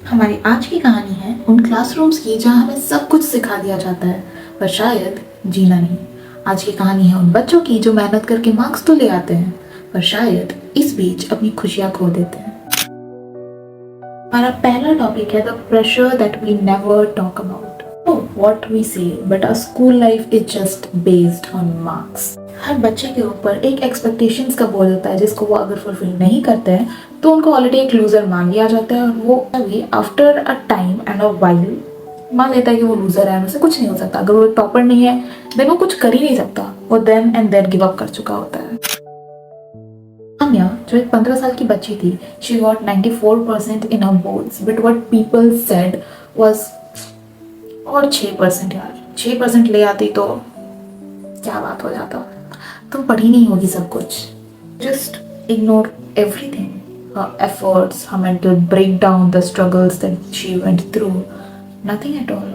हमारी आज की कहानी है उन क्लासरूम्स की जहाँ हमें सब कुछ सिखा दिया जाता है पर शायद जीना नहीं। आज की कहानी है उन बच्चों की जो मेहनत करके मार्क्स तो ले आते हैं पर शायद इस बीच अपनी खुशियाँ खो देते हैं। हमारा पहला टॉपिक है the pressure that we never talk about. What we say but our school life is just based on marks. हर बच्चे के ऊपर एक एक्सपेक्टेशंस का बोझ होता है जिसको वो अगर फुलफिल नहीं करते हैं तो उनको ऑलरेडी एक लूजर मान लिया जाता है और वो अभी after a time and a while मान लेता है कि वो लूजर है, उससे कुछ नहीं हो सकता। अगर वो टॉपर नहीं है देन वो कुछ कर ही नहीं सकता, वो then and then give up कर चुका होता है। Anya, जो एक 15 साल की बच्ची थी, she got 94% in her boards, but what people said was और 6% यार, 6% ले आती तो क्या बात हो जाता। तुम पढ़ी नहीं होगी सब कुछ। Just ignore everything. Her efforts, her mental breakdown, the struggles that she went through. Nothing at all.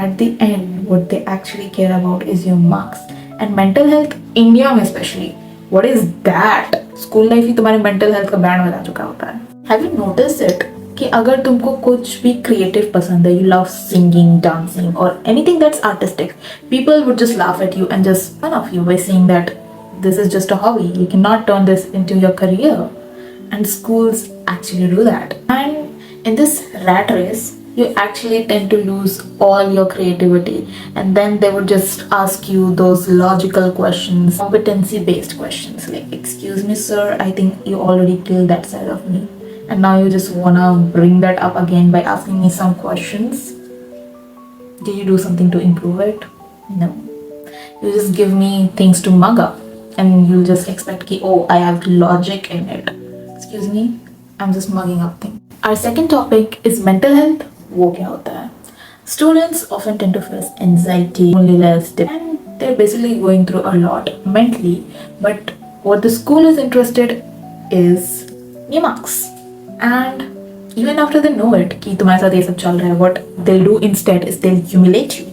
At the end, what they actually care about is your marks. And mental health, India में especially. What is that? School life ही तुम्हारे mental health का band बजा चुका होता है। Have you notice it कि अगर तुमको कुछ भी क्रिएटिव पसंद है, यू लव सिंगिंग, डांसिंग और anything that's artistic, people would just laugh at you and just fun of you by saying that this is just a hobby, you cannot turn this into your career. And schools actually do that, and in this rat race you actually tend to lose all your creativity, and then they would just ask you those logical questions, competency based questions like, excuse me sir, I think you already killed that side of me, and now you just wanna bring that up again by asking me some questions. Did you do something to improve it? No, you just give me things to mug up and you'll just expect ki, oh, I have logic in it. Excuse me, I'm just mugging up things. Our second topic is mental health. वो क्या होता है? Students often tend to face anxiety, loneliness, and they're basically going through a lot mentally. But what the school is interested is your marks. And even after they know it कि तुम्हारे साथ ये सब चल रहा है, what they'll do instead is they'll humiliate you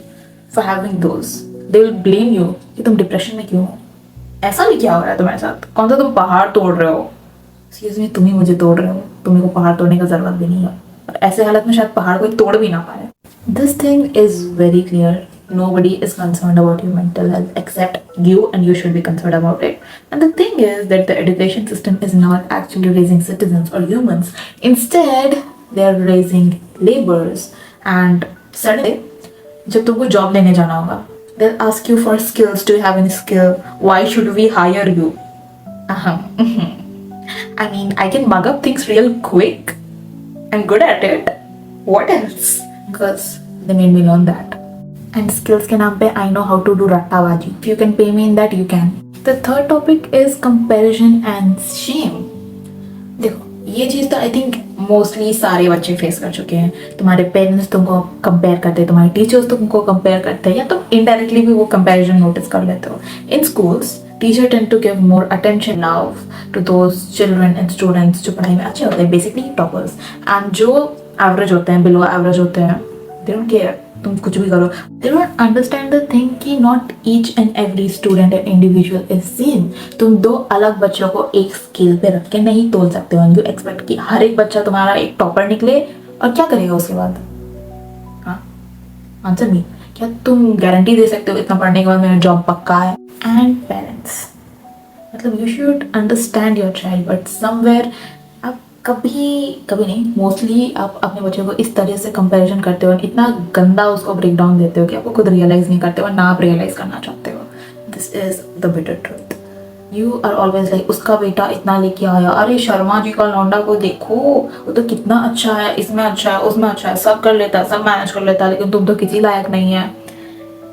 for having those. They will blame you कि तुम डिप्रेशन में क्यों हो, ऐसा भी क्या हो रहा है तुम्हारे साथ, कौन सा तुम पहाड़ तोड़ रहे हो। एक्सक्यूज मी, तुम ही मुझे तोड़ रहे हो, तुम्हें को पहाड़ तोड़ने का जरूरत भी नहीं है, और ऐसे हालत में शायद पहाड़ कोई तोड़ भी ना पाए। This thing is very clear, nobody is concerned about your mental health except you, and you should be concerned about it. And the thing is that the education system is not actually raising citizens or humans, instead they are raising laborers. And suddenly जब तुमको job लेने जाना होगा, they'll ask you for skills. Do you have any skill? Why should we hire you? I mean, I can mug up things real quick. I'm good at it. What else? Because they made me learn that. And skills के नाम पे I know how to do rattabaji. If you can pay me in that, you can. The third topic is comparison and shame. देखो, ये चीज़ तो I think mostly सारे बच्चे face कर चुके हैं। तुम्हारे पेरेंट्स तुमको कंपेयर करते हैं, तुम्हारे टीचर्स तुमको कंपेयर करते हैं, या तुम इनडायरेक्टली भी वो कंपैरिजन नोटिस कर लेते हो। In schools teacher tend to give more attention now to those children and students जो पढ़ाई में अच्छे होते हैं, बेसिकली टॉपर्स, एंड जो एवरेज होते हैं, बिलो एवरेज होते हैं, दे डोंट केयर तुम कुछ भी करो। They don't understand the thing कि not each and every student and individual is same. तुम दो अलग बच्चों को एक स्केल पे रख के नहीं तोल सकते हो। यू एक्सपेक्ट कि हर एक बच्चा तुम्हारा एक टॉपर निकले और क्या करेगा उसके बाद? हाँ, आंसर मी। क्या तुम गारंटी दे सकते हो इतना पढ़ने के बाद मेरा जॉब पक्का है? एंड पेरेंट्स, मतलब you should understand your child, but somewhere आप कभी नहीं, मोस्टली आप अपने बच्चे को इस तरह से कंपैरिजन करते हो, इतना गंदा उसको ब्रेक डाउन देते हो कि आपको खुद रियलाइज नहीं करते हो, ना आप रियलाइज करना चाहते हो। This is the bitter truth. You are always like, उसका बेटा इतना लेके आया, अरे शर्मा जी का लौंडा को देखो, वो तो कितना अच्छा है, इसमें अच्छा है, उसमें अच्छा है, सब कर लेता है, सब मैनेज कर लेता है, लेकिन तुम तो किसी लायक नहीं है।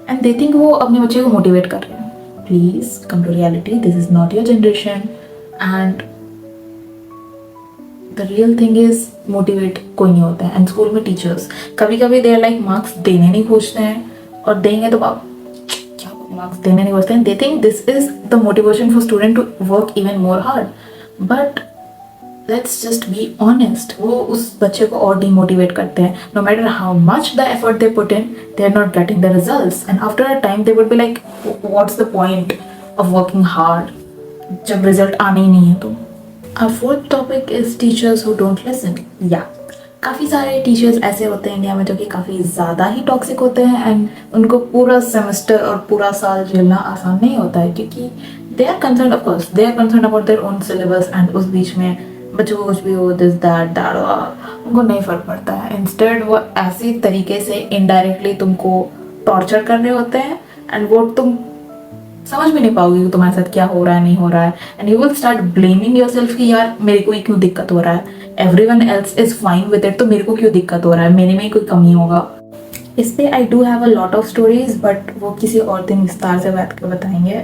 एंड दे थिंक वो अपने बच्चे को मोटिवेट कर रहे हैं। Please come to reality, this is not your generation, and the real thing is motivate कोई नहीं होता है। एंड स्कूल में टीचर्स कभी कभी देर लाइक मार्क्स देने नहीं पूछते हैं, और देंगे तो आप क्या मार्क्स देने नहीं पूछते हैं। They think this is the motivation for student to work even more hard, but let's just be honest, वो उस बच्चे को और डीमोटिवेट करते हैं। No matter how much the effort they put in, they are not getting the results, and after a time they would be like, what's the point of working hard जब result आने ही नहीं है तो। Our fourth topic is teachers who don't listen. Yeah, काफ़ी सारे teachers ऐसे होते हैं इंडिया में जो कि काफ़ी ज़्यादा ही टॉक्सिक होते हैं एंड उनको पूरा सेमेस्टर और पूरा साल झेलना आसान नहीं होता है, क्योंकि they are concern, of course they are concern about their own syllabus and उस बीच में बच्चों को कुछ भी हो, दिस दैट उनको नहीं फ़र्क पड़ता है। इंस्टेड वो ऐसी तरीके से इनडायरेक्टली तुमको टॉर्चर कर रहे होते हैं एंड वो तुम समझ भी नहीं पाओगे कि तुम्हारे साथ क्या हो रहा है, नहीं हो रहा है, and you will start blaming yourself कि यार मेरे को ही क्यों दिक्कत हो रहा है, everyone else is fine with it, तो मेरे को क्यों दिक्कत हो रहा है, मेरे में ही कोई कमी होगा। इस पे I do have a lot of stories, but वो किसी और दिन विस्तार से बैठ कर बताएंगे।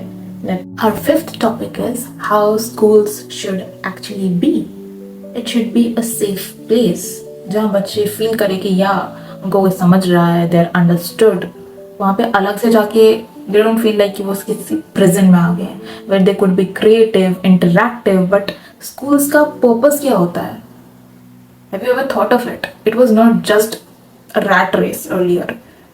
Our fifth topic is how schools should actually be. It should be a safe place जहाँ बच्चे फील करें कि या उनको कोई समझ रहा है, they are understood। वहाँ पे अलग से जाके they don't feel like कि वो किसी प्रिजन में आ गए हैं, where they could be creative, interactive, but schools का purpose क्या होता है? Have you ever thought of it? It was not just a rat race earlier.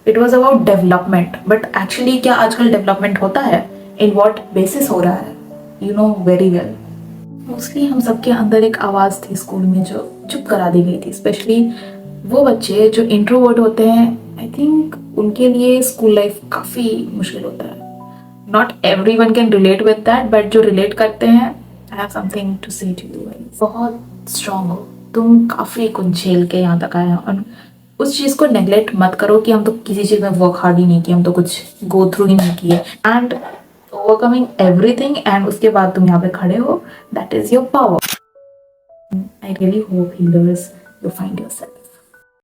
It was about development. But actually क्या आजकल development होता है? In what basis हो रहा है? You know very well. Mostly हम सबके अंदर एक आवाज़ थी स्कूल में जो चुप करा दी गई थी, स्पेशली वो बच्चे जो इंट्रोवर्ट होते हैं। आई थिंक उनके लिए स्कूल लाइफ काफ़ी मुश्किल होता है। Not every one can relate with that, but जो रिलेट करते हैं, आई हैव समथिंग टू से टू यू। बहुत स्ट्रांग हो तुम, काफ़ी कुछ झेल के यहाँ तक आए हो, और उस चीज़ को नेग्लेक्ट मत करो कि हम तो किसी चीज़ में वर्क हार्ड ही नहीं किया, हम तो कुछ गो थ्रू ही नहीं किए, एंड overcoming everything and उसके बाद तुम यहाँ पे खड़े हो, that is your power. I really hope healers you find yourself.